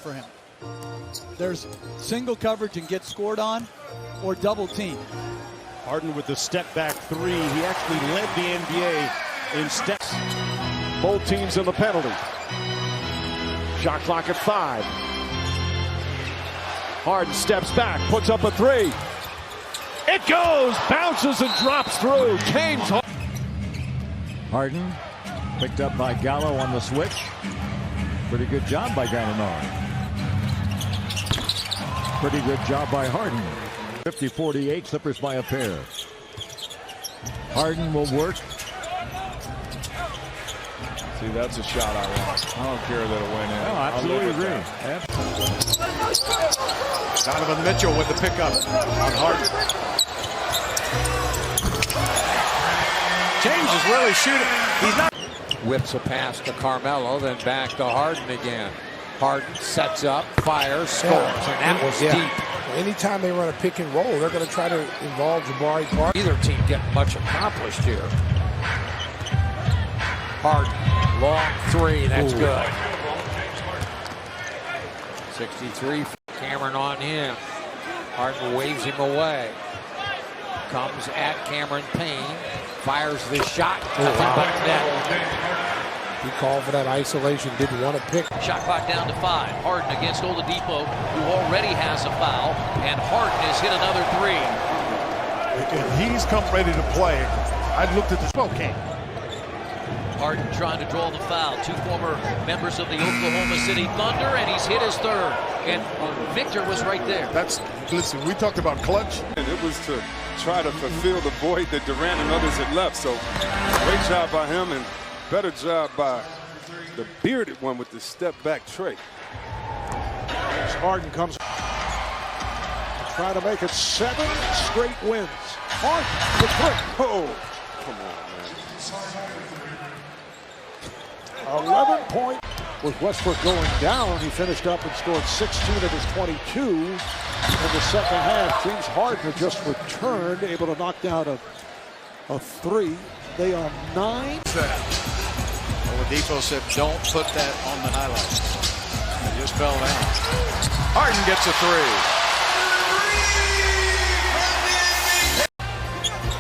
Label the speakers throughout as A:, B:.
A: for him. There's single coverage and get scored on, or double team.
B: Harden with the step back three. He actually led the NBA in steps. Both teams in the penalty. Shot clock at 5. Harden steps back, puts up a three. It goes, bounces and drops through. James
C: Harden picked up by Gallo on the switch. Pretty good job by Gallinari. Pretty good job by Harden. 50-48, Clippers by a pair. Harden will work.
D: See, that's a shot I want. I don't care that it went in.
C: Oh, absolutely agree.
D: Donovan Mitchell with the pickup on Harden. James is really shooting. He's not.
E: Whips a pass to Carmelo, then back to Harden again. Harden sets up, fires, scores, and that was deep.
F: Anytime they run a pick and roll, they're going to try to involve Jabari Parker.
E: Neither team getting much accomplished here. Harden, long three, that's good. 63, Cameron on him. Harden waves him away. Comes at Cameron Payne, fires the shot, nothing but net.
F: He called for that isolation, didn't want to pick.
G: Shot clock down to 5. Harden against Oladipo, who already has a foul, and Harden has hit another three.
D: If he's come ready to play, I looked at the Spokane.
G: Harden trying to draw the foul. Two former members of the Oklahoma City Thunder, and he's hit his third. And Victor was right there.
D: Listen, we talked about clutch.
H: And it was to try to fulfill the void that Durant and others had left. So great job by him, and better job by the bearded one with the step-back tray.
B: As Harden comes. Trying to make it 7 straight wins. Harden the three. Oh,
H: Come on, man.
B: 11 point. With Westbrook going down, he finished up and scored 16 of his 22 in the second half. James Harden just returned, able to knock down a three. They are 9.
D: Oladipo said, don't put that on the highlights. It just fell down. Harden gets a three.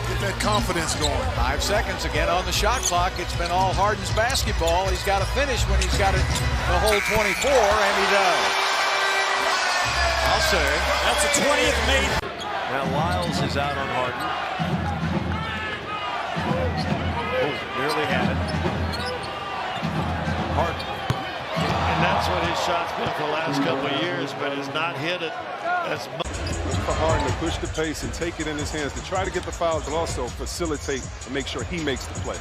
D: Get that confidence going. 5 seconds again on the shot clock. It's been all Harden's basketball. He's got to finish when he's got it the whole 24, and he does. I'll say.
B: That's a 20th made.
I: Now Lyles is out on Harden. Oh, nearly had it. Harden. And that's what his shot's been for the last couple of years, but has not hit it as much.
H: For Harden to push the pace and take it in his hands to try to get the fouls, but also facilitate and make sure he makes the play.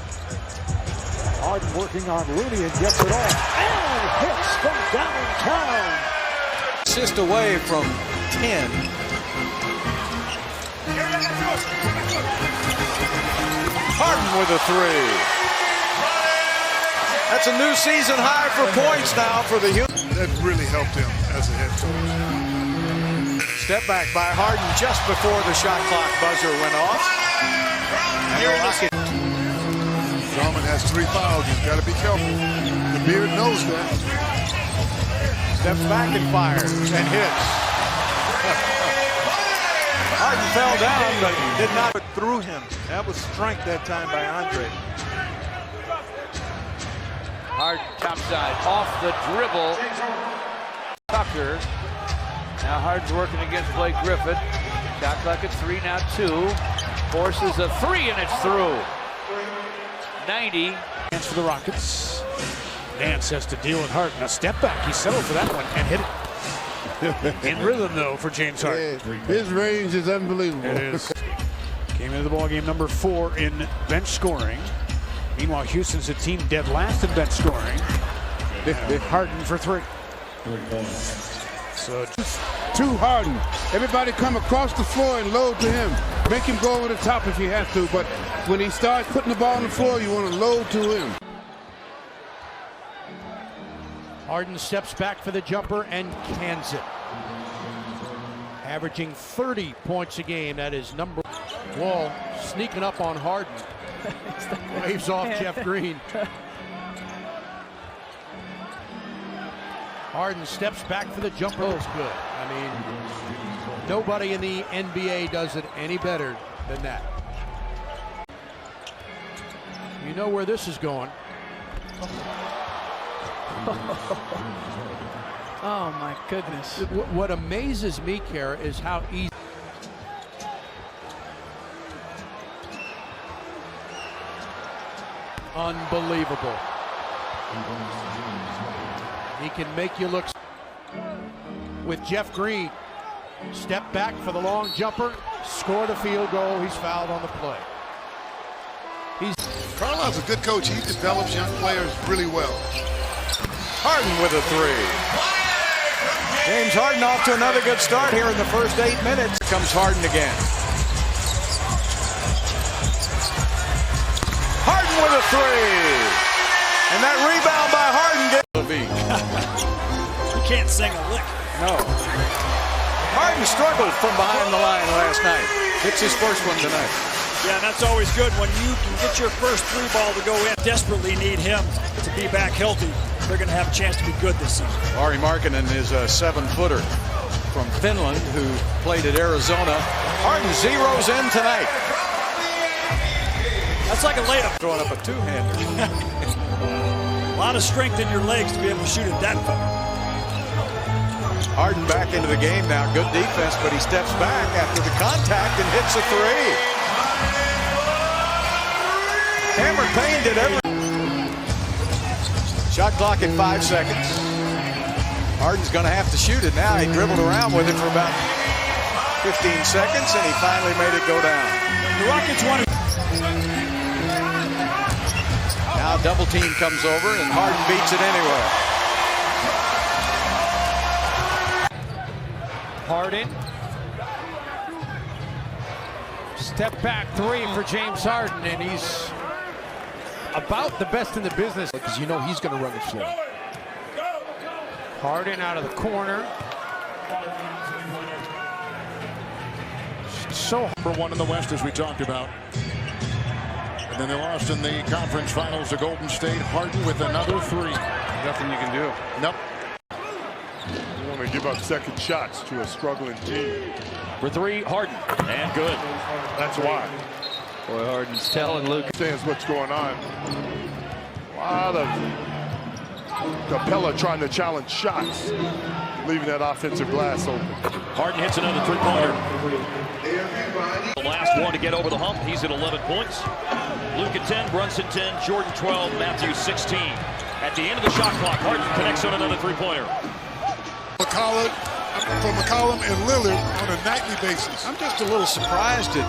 B: Harden working on Looney and gets it off. And hits from downtown.
D: Assist away from 10. Harden with a three. That's a new season high for points now for the Houston. That really helped him as a head coach. Step back by Harden just before the shot clock buzzer went off. And the Rockets. Drummond has 3 fouls. You've got to be careful. The beard knows that. Steps back and fires and hits. Harden fell down, but did not put through him. That was strength that time by Andre.
E: Harden topside, off the dribble. Tucker. Now Harden's working against Blake Griffin. Shot clock at 3, now 2. Forces a 3, and it's through. 90.
B: Chance for the Rockets. Nance has to deal with Harden. A step back. He settled for that one and hit it. In rhythm, though, for James Harden.
F: His range is unbelievable.
B: It is. Came into the ballgame number 4 in bench scoring. Meanwhile, Houston's a team dead last in bench scoring. Harden for 3. So
F: To Harden. Everybody come across the floor and load to him. Make him go over the top if you have to, but when he starts putting the ball on the floor, you want to load to him.
B: Harden steps back for the jumper and cans it. Averaging 30 points a game. That is number. Wall sneaking up on Harden. Waves off Jeff Green.
J: Harden steps back for the jumper. Looks good. I mean, nobody in the NBA does it any better than that. You know where this is going.
K: Oh my goodness.
J: What amazes me, Kara, is how easy. Unbelievable. He can make you look. With Jeff Green, step back for the long jumper, scored a field goal. He's fouled on the play.
L: Carlisle's a good coach. He develops young players really well.
D: Harden with a three. James Harden off to another good start here in the first 8 minutes. Comes Harden again. Harden with a three. And that rebound by Harden gets
M: You can't sing a lick.
D: No. Harden struggled from behind the line last night. Hits his first one tonight.
M: Yeah, and that's always good when you can get your first three ball to go in. Desperately need him to be back healthy. They're going to have a chance to be good this season.
D: Ari Markkanen is a 7-footer from Finland who played at Arizona. Harden zeroes in tonight.
M: That's like a layup.
D: Throwing up a two-hander.
M: A lot of strength in your legs to be able to shoot it that far.
D: Harden back into the game now. Good defense, but he steps back after the contact and hits a three. Cameron Payne did everything. Shot clock at 5 seconds. Harden's going to have to shoot it now. He dribbled around with it for about 15 seconds, and he finally made it go down.
M: The Rockets wanted.
D: Now double team comes over, and Harden beats it anyway.
J: Harden. Step back three for James Harden, and he's about the best in the business because you know he's going to run the floor. Harden out of the corner. So
B: for one in the West, as we talked about. And then they lost in the conference finals to Golden State. Harden with another three.
H: Nothing you can do.
B: Nope.
H: You want to give up second shots to a struggling team.
C: For three, Harden. And good.
H: That's why.
E: Boy, Harden's telling Luke.
H: Understands what's going on. A lot of Capella trying to challenge shots, leaving that offensive glass open.
C: Harden hits another three-pointer. The last one to get over the hump. He's at 11 points. Luke at 10, Brunson 10, Jordan 12, Matthews 16. At the end of the shot clock, Harden connects on another three-pointer.
L: McCollum and Lillard on a nightly basis.
D: I'm just a little surprised at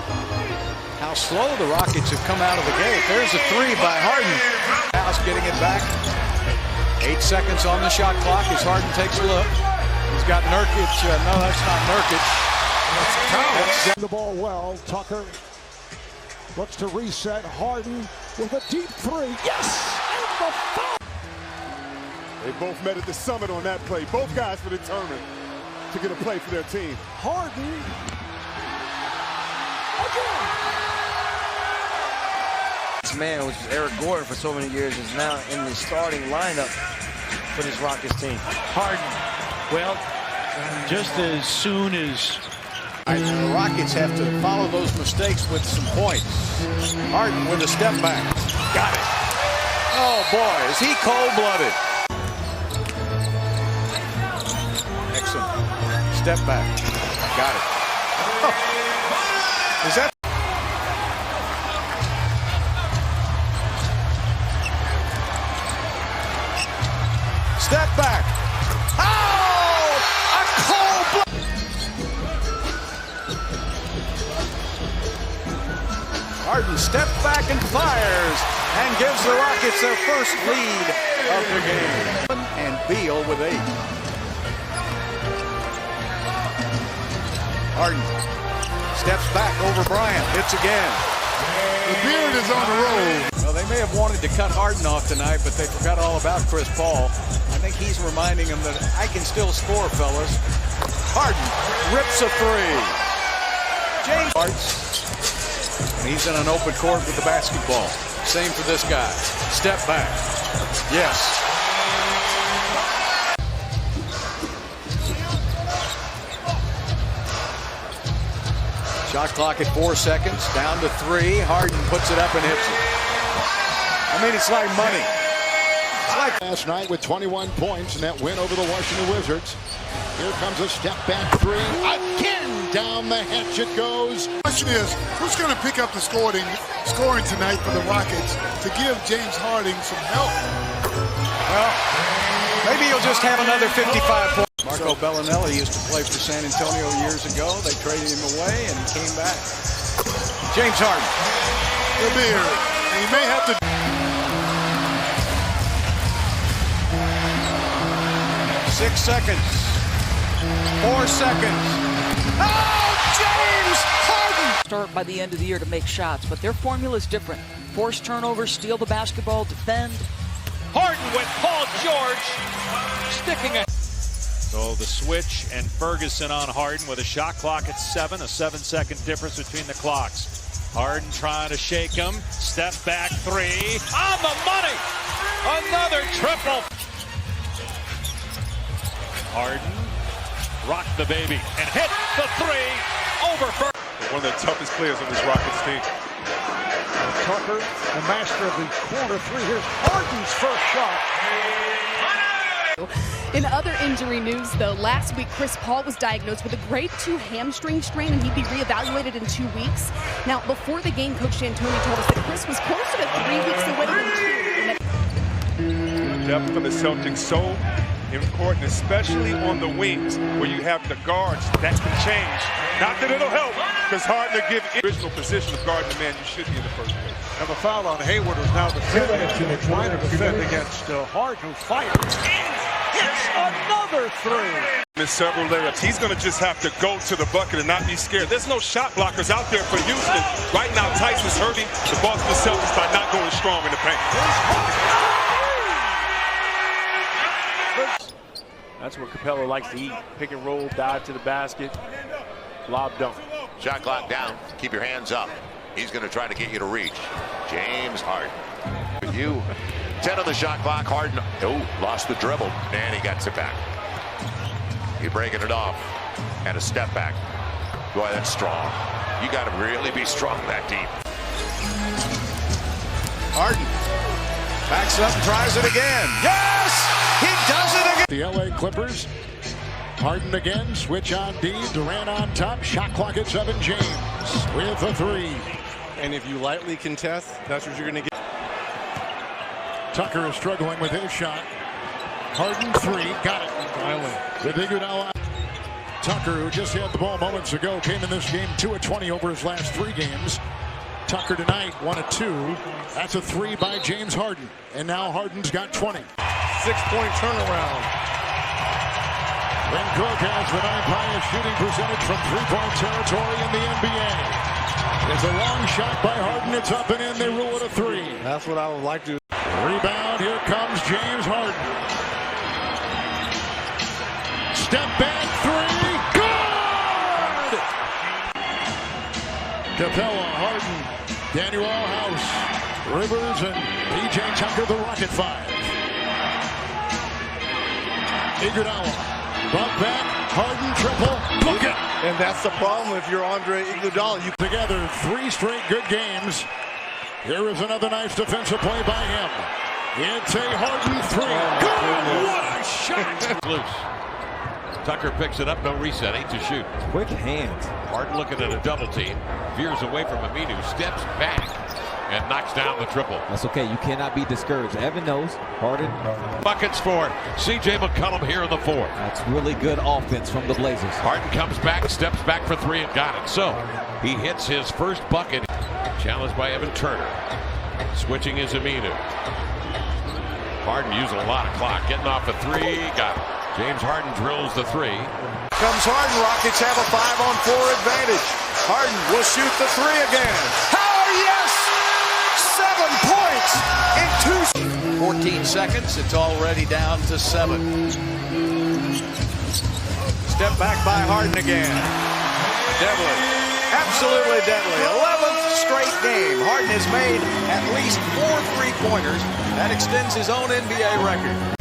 D: how slow the Rockets have come out of the gate. There's a three by Harden. House getting it back. 8 seconds on the shot clock as Harden takes a look. He's got Nurkic. No, that's not Nurkic.
B: That's the ball well. Tucker looks to reset. Harden with a deep three. Yes! And the foul!
H: They both met at the summit on that play. Both guys were determined to get a play for their team.
B: Harden again.
N: This man, which was Eric Gordon for so many years, is now in the starting lineup for this Rockets team.
J: Harden. Well, just as soon as
D: the Rockets have to follow those mistakes with some points. Harden with a step back. Got it. Oh boy, is he cold-blooded. Excellent. Step back. Got it. Oh. Is that? Step back. Oh! A cold blood. Harden steps back and fires and gives the Rockets their first lead of the game. And Beal with 8. Harden steps back over Bryant. Hits again.
L: The beard is on the roll.
D: Well, they may have wanted to cut Harden off tonight, but they forgot all about Chris Paul. I think he's reminding them that I can still score, fellas. Harden rips a three. James Harden. And he's in an open court with the basketball. Same for this guy. Step back. Yes. Shot clock at 4 seconds, down to 3. Harden puts it up and hits it. I mean, it's like money. It's like
B: last night with 21 points in that win over the Washington Wizards. Here comes a step back three. Again, down the hatch it goes.
L: The question is, who's going to pick up the scoring tonight for the Rockets to give James Harden some help?
D: Well, maybe he'll just have another 55 points. Marco Bellinelli used to play for San Antonio years ago. They traded him away and he came back. James Harden.
L: He'll be here. And he may have to.
D: 6 seconds. 4 seconds. Oh, James Harden!
K: Start by the end of the year to make shots, but their formula is different. Force turnovers, steal the basketball, defend.
C: Harden with Paul George sticking it. So the switch and Ferguson on Harden with a shot clock at 7, a 7-second difference between the clocks. Harden trying to shake him. Step back 3. On the money! Another triple. Harden rocked the baby and hit the 3 over Ferguson.
H: One of the toughest players on this Rockets team.
B: Tucker, the master of the corner three. Here's Harden's first shot.
O: In other injury news, though, last week Chris Paul was diagnosed with a grade 2 hamstring strain and he'd be reevaluated in 2 weeks. Now, before the game, Coach D'Antoni told us that Chris was closer to 3 weeks away than 2.
H: The depth for the Celtics so important, especially on the wings where you have the guards that can change. Not that it'll help, because Harden will give original position of guarding the man you should be in the first place.
B: And the foul on Hayward is now defending, trying to defend against Harden, who fires. Hits another 3.
H: There's several layups. He's going to just have to go to the bucket and not be scared. There's no shot blockers out there for Houston. Right now, Tyson's hurting the Boston Celtics by not going strong in the paint.
E: That's what Capella likes to eat. Pick and roll, dive to the basket, lob dunk.
P: Shot clock down. Keep your hands up. He's going to try to get you to reach. James Harden. You 10 on the shot clock. Harden, lost the dribble, and he gets it back. You're breaking it off, and a step back. Boy, that's strong. You got to really be strong that deep.
D: Harden backs up and tries it again. Yes! He does it again.
B: The LA Clippers. Harden again. Switch on D. Durant on top. Shot clock at 7. James with a 3.
Q: And if you lightly contest, that's what you're going to get.
B: Tucker is struggling with his shot. Harden 3. Got it. Finally. With Iguodala. Tucker, who just had the ball moments ago, came in this game 2 of 20 over his last 3 games. Tucker tonight 1 of 2. That's a 3 by James Harden. And now Harden's got 20.
Q: 6-point turnaround.
B: Ben Cook has the 9th highest shooting percentage from 3-point territory in the NBA. It's a long shot by Harden. It's up and in. They rule it a 3.
Q: That's what I would like to.
B: Rebound. Here comes James Harden. Step back 3. Good! Capella, Harden, Daniel House, Rivers, and P.J. Tucker, the Rocket 5. Iguodala, bump back, Harden triple, book it!
Q: And that's the problem if you're Andre Iguodala. You
B: together 3 straight good games. Here is another nice defensive play by him. It's a Harden 3. Good! What a shot!
C: Loose. Tucker picks it up, no reset, 8 to shoot.
R: Quick hands.
C: Harden looking at a double team. Veers away from Aminu, steps back, and knocks down the triple.
R: That's okay. You cannot be discouraged. Evan knows. Harden.
C: Buckets for C.J. McCollum here in the 4th.
R: That's really good offense from the Blazers.
C: Harden comes back, steps back for 3 and got it. So he hits his first bucket. Challenged by Evan Turner. Switching is Aminu. Harden using a lot of clock. Getting off the 3. Got it. James Harden drills the 3.
D: Comes Harden. Rockets have a 5-on-4 advantage. Harden will shoot the 3 again. Oh, yes! 7 points in 14 seconds. It's already down to 7. Step back by Harden again. Deadly. Absolutely deadly. 11th straight game. Harden has made at least 4 3-pointers. That extends his own NBA record.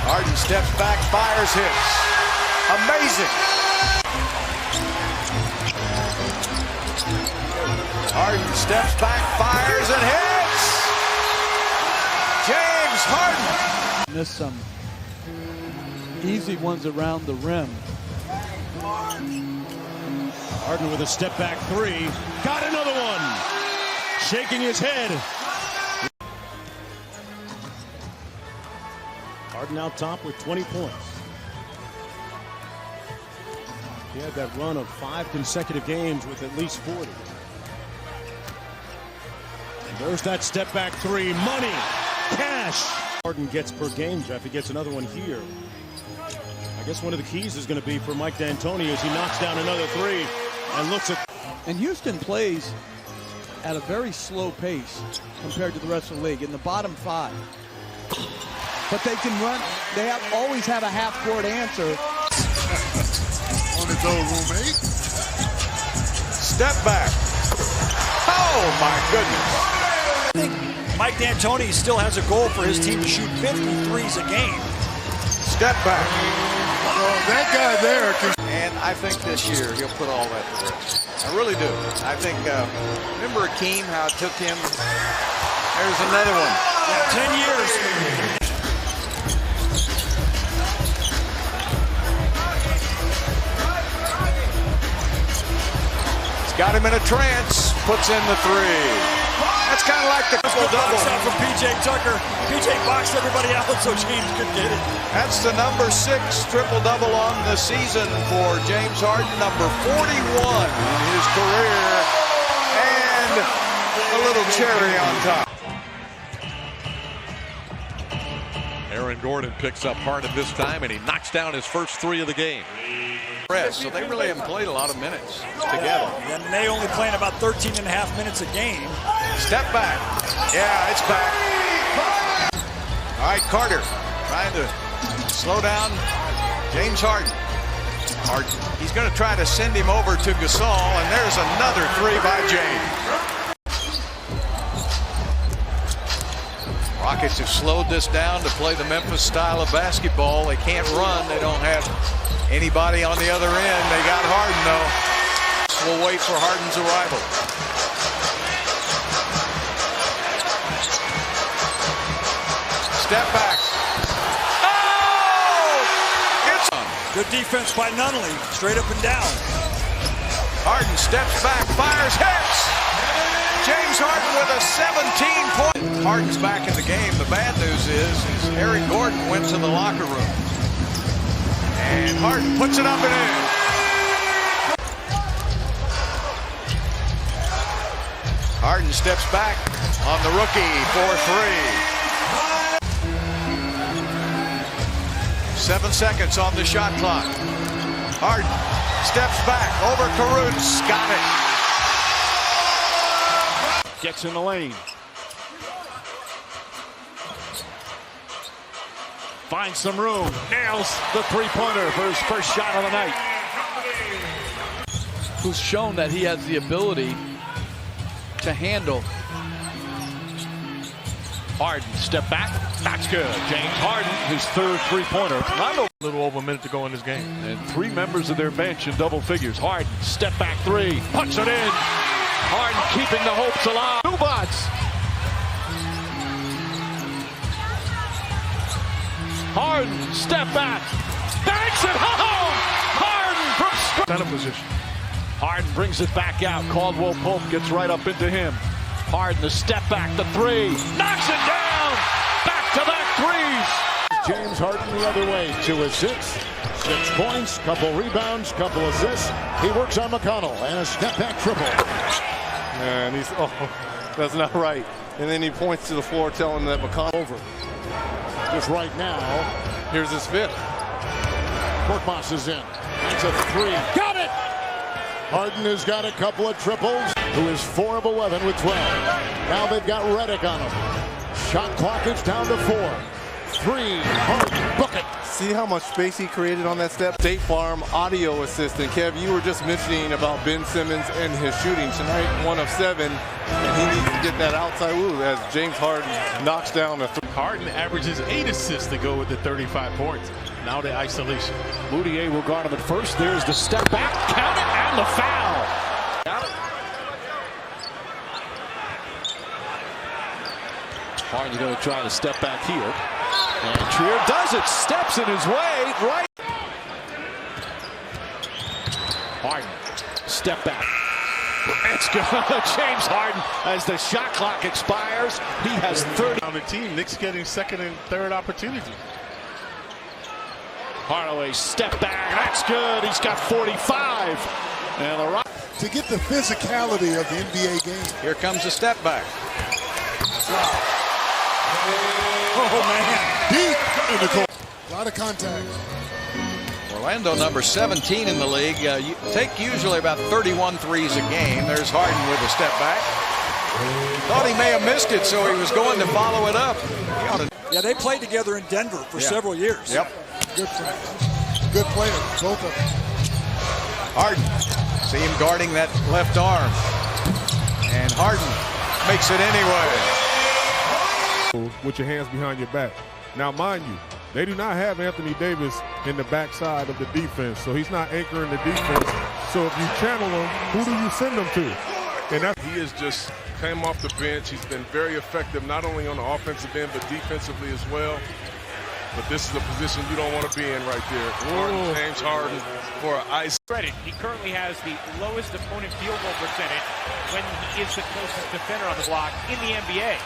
D: Harden steps back, fires, hits. Amazing. Harden steps back, fires, and hits. James Harden.
A: Missed some easy ones around the rim.
S: Harden with a step back three. Got another one. Shaking his head. Harden out top with 20 points. He had that run of 5 consecutive games with at least 40. And there's that step back three. Money. Cash. Harden gets per game, Jeff. He gets another one here. I guess one of the keys is going to be for Mike D'Antoni as he knocks down another three and looks at.
A: And Houston plays at a very slow pace compared to the rest of the league in the bottom 5. But they can run. They always have a half-court answer.
L: On his old roommate.
D: Step back. Oh, my goodness.
M: Mike D'Antoni still has a goal for his team to shoot 53s a game.
D: Step back.
L: Well, that guy there can.
D: And I think this year he'll put all that to rest. I really do. I think, remember Akeem, how it took him? There's another one.
M: Yeah, 10 years.
D: He's got him in a trance. Puts in the three. That's kind of like the double.
M: Out from P.J. Tucker. P.J. boxed everybody out so James could get it.
D: That's the number 6 triple-double on the season for James Harden, number 41 in his career, and a little cherry on top.
T: Aaron Gordon picks up Harden this time, and he knocks down his first 3 of the game.
D: So they really haven't played a lot of minutes together.
M: And they only playing about 13 and a half minutes a game.
D: Step back. Yeah, it's back. All right, Carter trying to slow down James Harden. He's going to try to send him over to Gasol, and there's another three by James. Rockets have slowed this down to play the Memphis style of basketball. They can't run. They don't have anybody on the other end. They got Harden, though. We'll wait for Harden's arrival. Step back. Oh! It's on.
M: Good defense by Nunnally. Straight up and down.
D: Harden steps back, fires, hits. James Harden with a 17-point. Harden's back in the game. The bad news is Aaron Gordon went to the locker room. And Harden puts it up and in. Harden steps back on the rookie for 3. 7 seconds on the shot clock. Harden steps back over Caruth. Got it.
S: Gets in the lane. Finds some room. Nails the three-pointer for his first shot of the night.
A: Who's shown that he has the ability to handle.
S: Harden, step back. That's good. James Harden, his third three-pointer. A little over a minute to go in this game. And 3 members of their bench in double figures. Harden, step back three. Puts it in. Harden keeping the hopes alive. Zubats. Harden, step back. Banks it home. Harden from center position. Harden brings it back out. Caldwell Pope gets right up into him. Harden, the step back, the three. Knocks it down. Back-to-back threes.
B: James Harden the other way. 2 assists, 6 points, couple rebounds, couple assists. He works on McConnell and a step back triple.
Q: And he's, that's not right. And then he points to the floor telling that McConnell over.
B: Just right now.
Q: Here's his 5th.
B: Korkmaz is in. That's a 3. Got it! Harden has got a couple of triples, who is 4 of 11 with 12. Now they've got Redick on him. Shot clock is down to 4.
S: three. Harden, book it.
Q: See how much space he created on that step? State Farm audio assistant. Kev, you were just mentioning about Ben Simmons and his shooting. Tonight, 1 of 7, and he needs to get that outside woo as James Harden knocks down a three.
S: Harden averages 8 assists to go with the 35 points. Now the isolation. Moutier will guard him at first. There's the step back, count it, and the foul. Harden's going to try to step back here. And Trier does it, steps in his way, right. Harden, step back. It's good. James Harden, as the shot clock expires, he has 30.
H: On the team, Knicks getting second and third opportunity.
S: Hardaway, step back, that's good. He's got 45. And the
L: to get the physicality of the NBA game.
D: Here comes a step back.
L: Oh, man. Deep in the court. A lot of contact.
D: Orlando, number 17 in the league. Take usually about 31 threes a game. There's Harden with a step back. Thought he may have missed it, so he was going to follow it up.
M: Yeah, they played together in Denver for several years.
D: Yep.
L: Good friends. Good players, both of them.
D: Harden. See him guarding that left arm. And Harden makes it anyway.
U: With your hands behind your back. Now, mind you, they do not have Anthony Davis in the backside of the defense, so he's not anchoring the defense. So if you channel him, who do you send him to?
H: And that's, he has just came off the bench. He's been very effective, not only on the offensive end, but defensively as well. But this is a position you don't want to be in right there. Harden, James Harden for an ice.
V: Credit. He currently has the lowest opponent field goal percentage when he is the closest defender on the block in the NBA.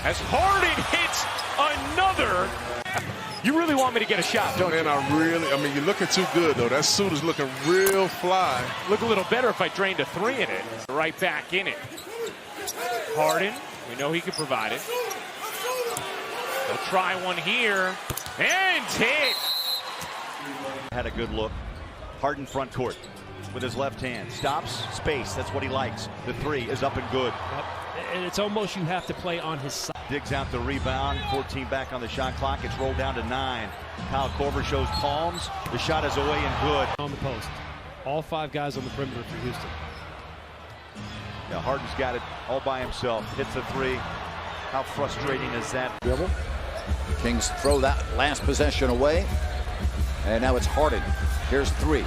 V: As Harden hits another. You really want me to get a shot, don't you?
H: Man, I mean, you're looking too good, though. That suit is looking real fly.
V: Look a little better if I drained a 3 in it. Right back in it. Harden, we know he can provide it. He'll try one here. And hit.
W: Had a good look. Harden front court with his left hand. Stops, space. That's what he likes. The 3 is up and good.
X: Yep. And it's almost you have to play on his side.
W: Digs out the rebound. 14 back on the shot clock. It's rolled down to 9. Kyle Korver shows palms. The shot is away and good.
X: On the post. All 5 guys on the perimeter for Houston.
W: Yeah, Harden's got it all by himself. Hits a 3. How frustrating is that?
B: The Kings throw that last possession away. And now it's Harden. Here's 3.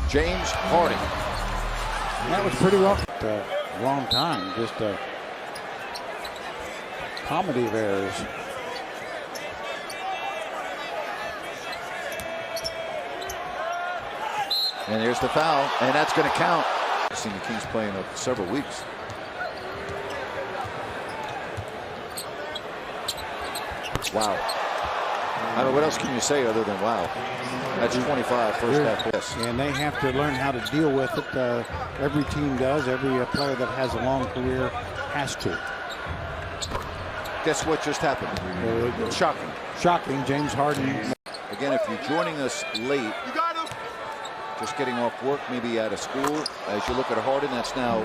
B: James Harden.
Y: That was pretty rough. Long time. Just a comedy of errors.
B: And there's the foul, and that's going to count. I've seen the Kings play in several weeks. Wow. I mean, what else can you say other than wow? That's 25 first half. Yes.
Y: And they have to learn how to deal with it. Every team does. Every player that has a long career has to.
B: Guess what just happened? Shocking.
Y: Shocking. James Harden.
B: Again, if you're joining us late, just getting off work, maybe out of school, as you look at Harden, that's now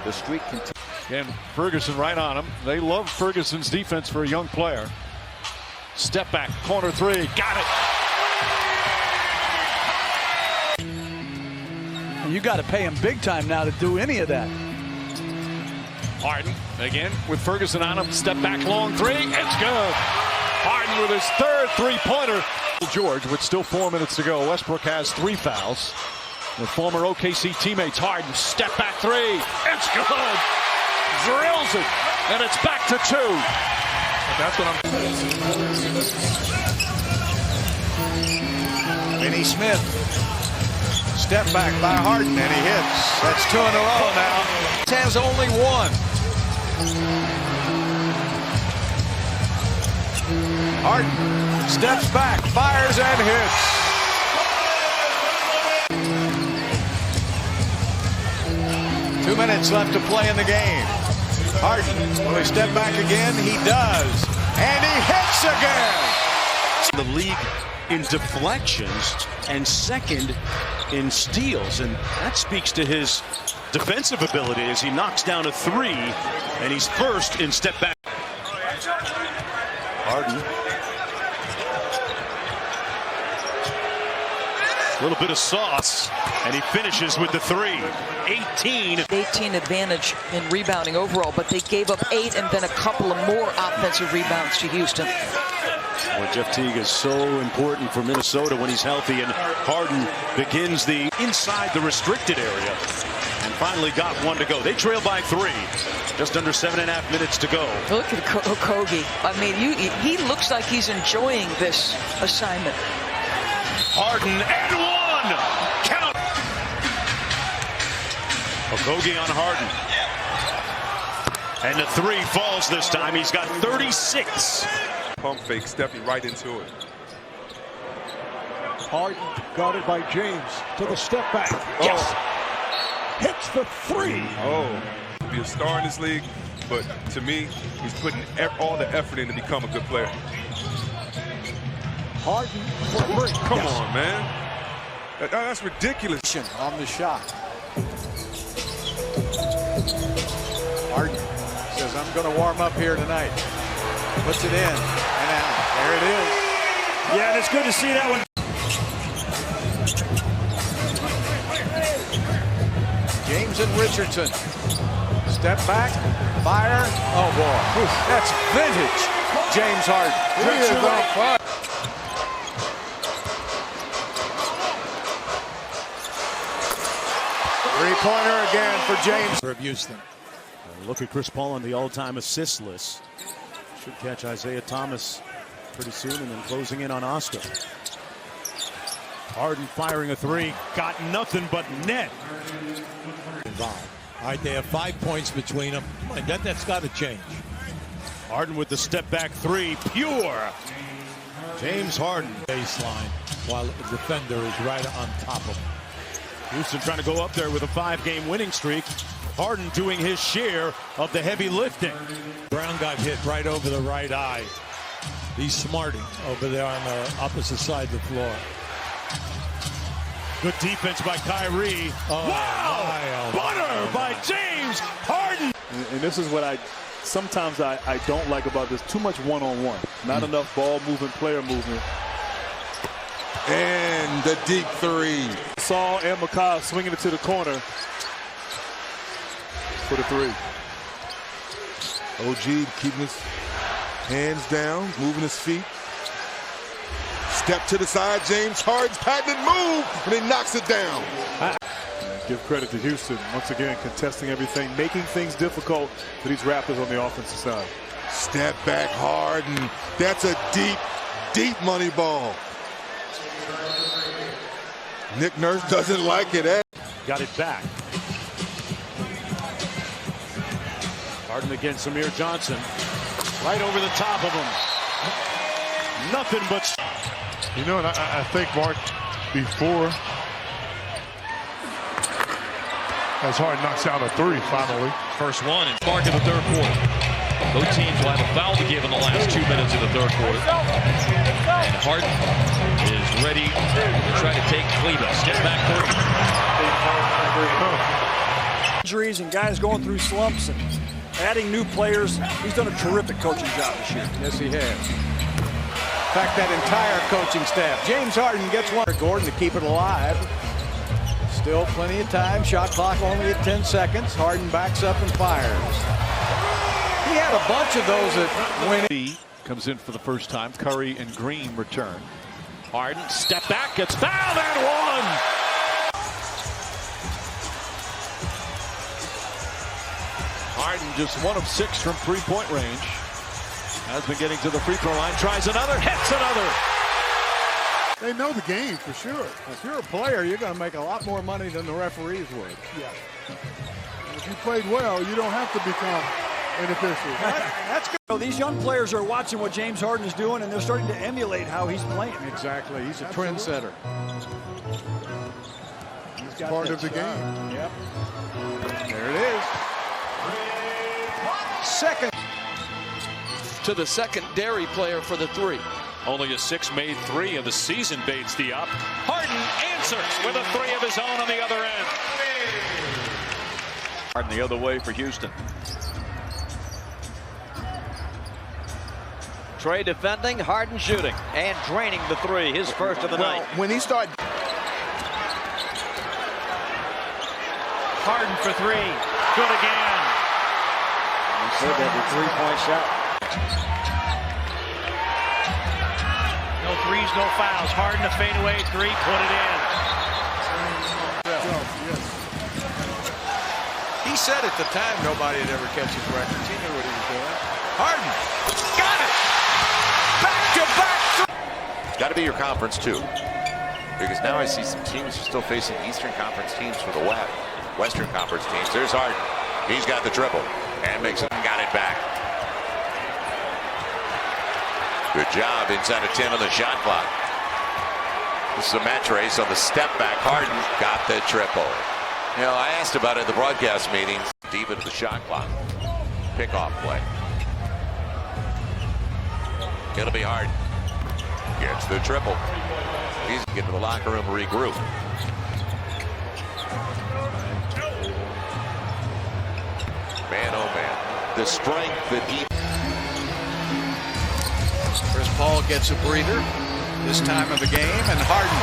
B: the streak continues.
S: Again, Ferguson right on him. They love Ferguson's defense for a young player. Step back, corner 3, got it.
A: And you got to pay him big time now to do any of that.
S: Harden again with Ferguson on him. Step back, long 3, it's good. Harden with his 3rd 3-pointer. George with still 4 minutes to go. Westbrook has 3 fouls. The former OKC teammates. Harden, step back 3, it's good. Drills it, and it's back to 2.
H: That's what I'm.
D: Vinny Smith. Step back by Harden, and he hits. That's 2 in a row now. He has only 1. Harden steps back, fires, and hits. 2 minutes left to play in the game. Harden, will he step back again? He does. And he hits again.
Z: The league in deflections and second in steals. And that speaks to his defensive ability as he knocks down a 3. And he's first in step back.
D: Harden
Z: A little bit of sauce, and he finishes with the three. 18
F: advantage in rebounding overall, but they gave up 8 and then a couple of more offensive rebounds to Houston.
Z: Well, Jeff Teague is so important for Minnesota when he's healthy, and Harden begins the inside the restricted area and finally got one to go. They trail by 3. Just under 7.5 minutes to go.
F: Look at Okogie. I mean, he looks like he's enjoying this assignment.
Z: Harden and one. Count. Okogie on Harden. And the 3 falls this time. He's got 36.
H: Pump fake, stepping right into it.
B: Harden guarded by James to the step back.
Z: Yes.
B: Hits the 3.
H: Oh, be a star in this league, but to me, he's putting all the effort in to become a good player.
B: Harden for 3.
H: Come on, man. That's ridiculous.
D: On the shot. Harden says, I'm going to warm up here tonight. Puts it in and out. There it is.
M: Yeah, and it's good to see that one.
D: James and Richardson. Step back, fire. Oh, boy. That's vintage James Harden.
B: He is on fire.
D: Three-pointer again for James.
G: Of Houston. Look at Chris Paul on the all-time assist list. Should catch Isaiah Thomas pretty soon, and then closing in on Oscar. Harden firing a 3. Got nothing but net.
S: Involved. All right, they have 5 points between them. That's got to change.
G: Harden with the step back 3. Pure. James Harden.
S: Baseline while the defender is right on top of him.
G: Houston trying to go up there with a 5-game winning streak. Harden doing his share of the heavy lifting.
S: Brown got hit right over the right eye. He's smarting over there on the opposite side of the floor.
G: Good defense by Kyrie.
S: Oh,
G: wow! Butter by James Harden.
I: And this is what sometimes I don't like about this. Too much one-on-one. Not enough ball movement, player movement.
T: And the deep 3.
I: Saul and McCall swinging it to the corner for the 3.
T: OG keeping his hands down, moving his feet. Step to the side, James Harden's patented move, and he knocks it down.
I: Give credit to Houston, once again, contesting everything, making things difficult for these Raptors on the offensive side.
T: Step back, Harden. That's a deep, deep money ball. Nick Nurse doesn't like it.
G: Got it back. Harden against Amir Johnson. Right over the top of him. Nothing but...
U: You know, and I think, Mark, before as Harden knocks out a 3 finally.
C: First one and mark in the third quarter. Both teams will have a foul to give in the last 2 minutes of the third quarter. And Harden is ready to try to take Cleveland. Step back 3.
M: Injuries and guys going through slumps and adding new players. He's done a terrific coaching job this year.
D: Yes, he has. In fact, that entire coaching staff. James Harden gets one. Gordon to keep it alive. Still plenty of time. Shot clock only at 10 seconds. Harden backs up and fires. He had a bunch of those that went.
I: Comes in for the first time. Curry and Green return.
G: Harden, step back, gets fouled and one. Harden just 1 of 6 from 3-point range. Has been getting to the free throw line. Tries another, hits another.
L: They know the game for sure.
D: If you're a player, you're going to make a lot more money than the referees would.
L: Yeah. If you played well, you don't have to become an official.
M: That's good. So these young players are watching what James Harden is doing, and they're starting to emulate how he's playing.
D: Exactly. He's a trendsetter. He's got
L: part of the
D: shot.
L: game.
D: Yep. There it is. Second.
J: To the secondary player for the 3.
C: Only a 6-made 3 of the season baits the up. Harden answers with a 3 of his own on the other end.
G: Harden the other way for Houston.
E: Trey defending, Harden shooting, and draining the 3, his first of the night.
T: When he started,
V: Harden for three. Good again.
B: He said that the three-point shot.
V: No threes, no fouls. Harden a fadeaway three, put it in.
D: He said at the time nobody had ever catch his records. He knew what he was doing. Harden got it. Back-to-back.
K: It's got to be your conference too, because now I see some teams are still facing Eastern Conference teams for the Western Conference teams. There's Harden. He's got the triple and makes it. Got it back. Good job inside of 10 on the shot clock. This is a match race on the step back. Harden got the triple. You know, I asked about it at the broadcast meetings. Deep into the shot clock. Pickoff play. It'll be Harden. Gets the triple. He's going to get to the locker room, regroup. Man, oh man. The strength that he...
D: Chris Paul gets a breather this time of the game, and Harden.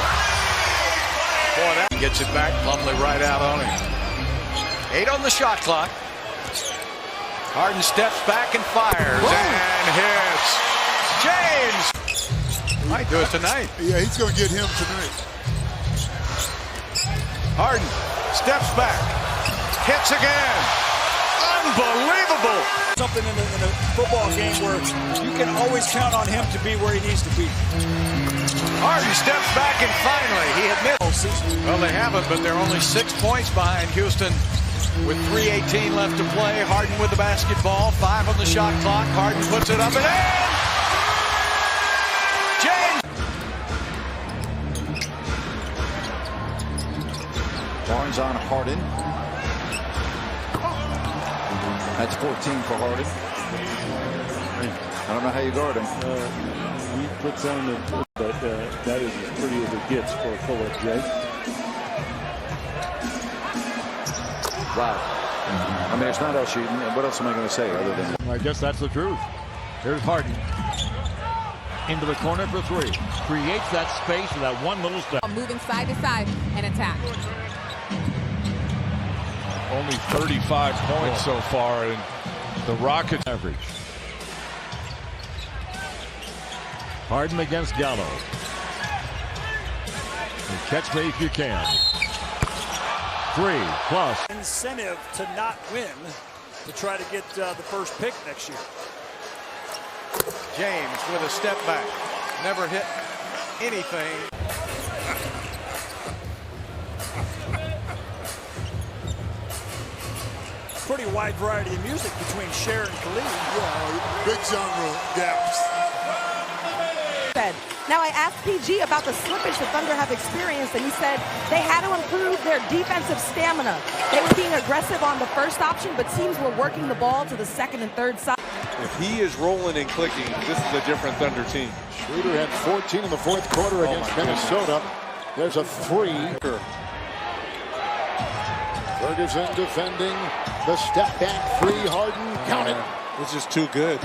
D: Boy, that gets it back. Plumlee right out on him. 8 on the shot clock. Harden steps back and fires. Whoa. And hits. James might do it tonight.
L: Yeah, he's going to get him tonight.
D: Harden steps back. Hits again. Unbelievable.
M: Something in a football game where you can always count on him to be where he needs to be.
D: Harden steps back and finally he admits. Well, they haven't, but they're only 6 points behind Houston with 3:18 left to play. Harden with the basketball, 5 on the shot clock. Harden puts it up and in. James.
Y: Barnes on Harden. That's 14 for Harden. I don't know how you guard him.
I: He puts on the, but that is as pretty as it gets for a pull-up, Jay.
Y: Wow. I mean, it's not else. What else am I going to say other than?
I: I guess that's the truth. Here's Harden. Into the corner for three. Creates that space with that one little step.
N: Moving side to side and attack.
S: Only 35 points so far in the Rockets average.
I: Harden against Gallo. And catch me if you can. 3+
M: Incentive to not win to try to get the first pick next year.
D: James with a step back. Never hit anything.
M: Pretty wide variety of music between Cher and Khalid.
L: Yeah, big genre gaps.
N: Now I asked PG about the slippage the Thunder have experienced, and he said they had to improve their defensive stamina. They were being aggressive on the first option, but teams were working the ball to the second and third side.
H: If he is rolling and clicking, this is a different Thunder team.
B: Schroeder had 14 in the fourth quarter against Minnesota. There's a three. Ferguson defending the step back three. Harden counted.
H: It's just too good.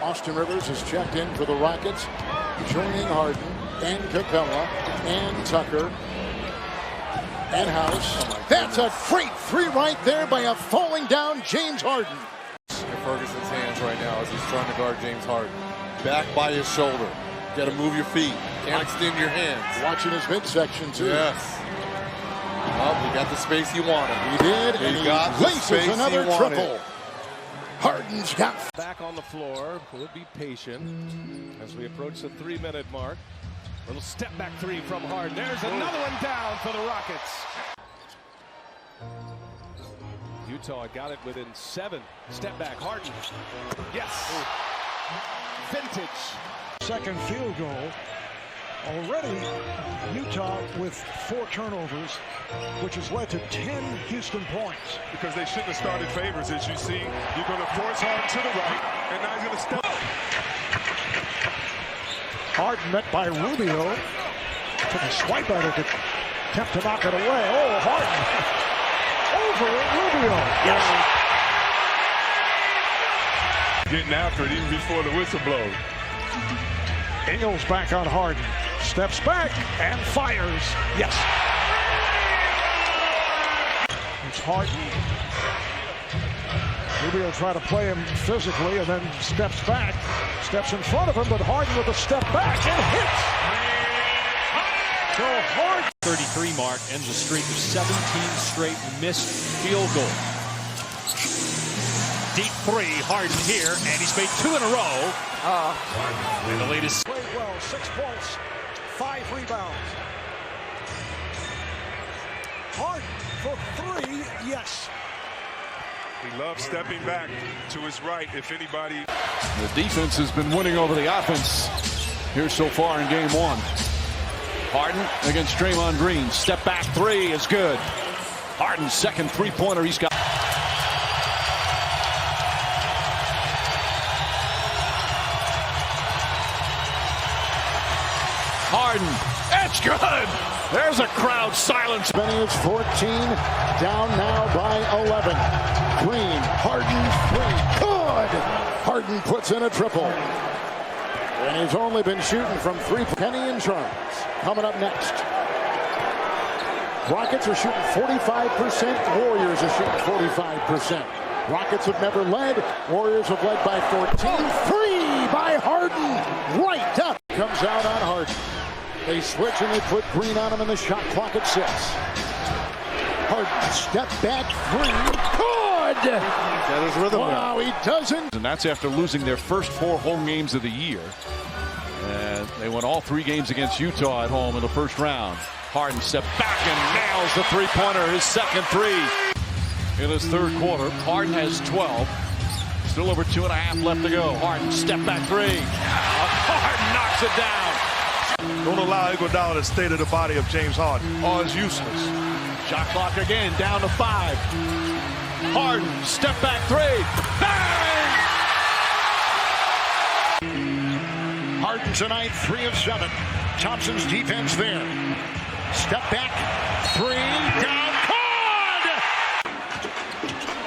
B: Austin Rivers has checked in for the Rockets, joining Harden and Capella and Tucker and House. That's a great three right there by a falling down James Harden.
H: In Ferguson's hands right now as he's trying to guard James Harden. Back by his shoulder. Got to move your feet. Can't extend your hands.
B: Watching his midsection too.
H: Yes. Well, he got the space he wanted.
B: He did, and he laces another triple. Harden's got
S: back on the floor. We'll be patient as we approach the 3-minute mark. Little step back three from Harden. There's another one down for the Rockets. Utah got it within 7. Step back, Harden. Yes. Vintage.
M: Second field goal. Already, Utah with 4 turnovers, which has led to 10 Houston points.
H: Because they shouldn't have started Favors, as you see. You're going to force Harden to the right, and now he's going to step.
M: Harden met by Rubio. Took a swipe at it to attempt to knock it away. Oh, Harden over Rubio. Yes.
H: Getting after it even before the whistle blows.
M: Ingles back on Harden. Steps back and fires. Yes. Harden. Rubio try to play him physically and then steps back. Steps in front of him, but Harden with a step back and hits. So Harden.
V: 33 mark ends a streak of 17 straight missed field goals. Deep three, Harden here, and he's made 2 in a row. And the latest.
M: Played well, 6 points, 5 rebounds. Harden for 3, yes.
H: He loves stepping back to his right. If anybody.
S: The defense has been winning over the offense here so far in game 1. Harden against Draymond Green. Step back 3 is good. Harden's second three-pointer he's got. Harden, it's good. There's a crowd silence.
M: Benny is 14, down now by 11. Green, Harden, 3, good. Harden puts in a triple. And he's only been shooting from 3. Penny and Charles coming up next. Rockets are shooting 45%. Warriors are shooting 45%. Rockets have never led. Warriors have led by 14. 3 by Harden. Right up. Comes out on Harden. They switch and they put Green on him in the shot clock at 6. Harden, step back 3. Good!
S: That is rhythm.
M: Wow, he doesn't.
S: And that's after losing their first 4 home games of the year. And they won all 3 games against Utah at home in the first round. Harden steps back and nails the three-pointer, his second 3 in his third quarter. Harden has 12. Still over 2.5 left to go. Harden, step back 3. Harden knocks it down.
U: Don't allow Iguodala to stay to the body of James Harden, or it's useless.
S: Shot clock again, down to 5. Harden, step back 3. Bang!
M: Harden tonight, 3 of 7. Thompson's defense there. Step back, 3, down, good!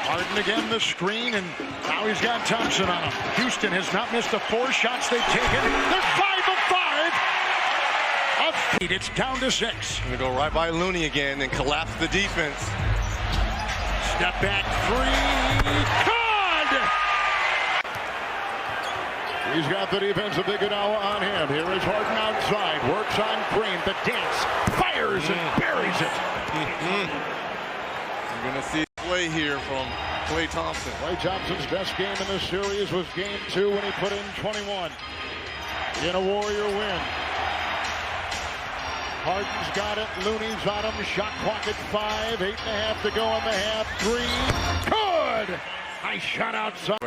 M: Harden again the screen, and now he's got Thompson on him. Houston has not missed the 4 shots they've taken. They're 5 of 5. It's down to 6.
T: Gonna go right by Looney again and collapse the defense.
M: Step back 3. Good! He's got the defensive Iguodala on him. Here is Harden outside. Works on Green. The dance. Fires and buries it.
T: You're gonna see play here from Klay Thompson.
M: Klay Thompson's best game in this series was game 2 when he put in 21 in a Warrior win. Harden's got it. Looney's on him. Shot clock at 5. 8.5 to go in the half. 3. Good! Nice shot outside.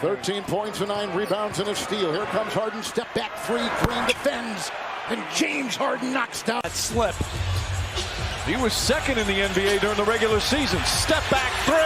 M: 13 points and 9 rebounds and a steal. Here comes Harden. Step back 3. Green defends. And James Harden knocks down.
S: That slip. He was second in the NBA during the regular season. Step back 3.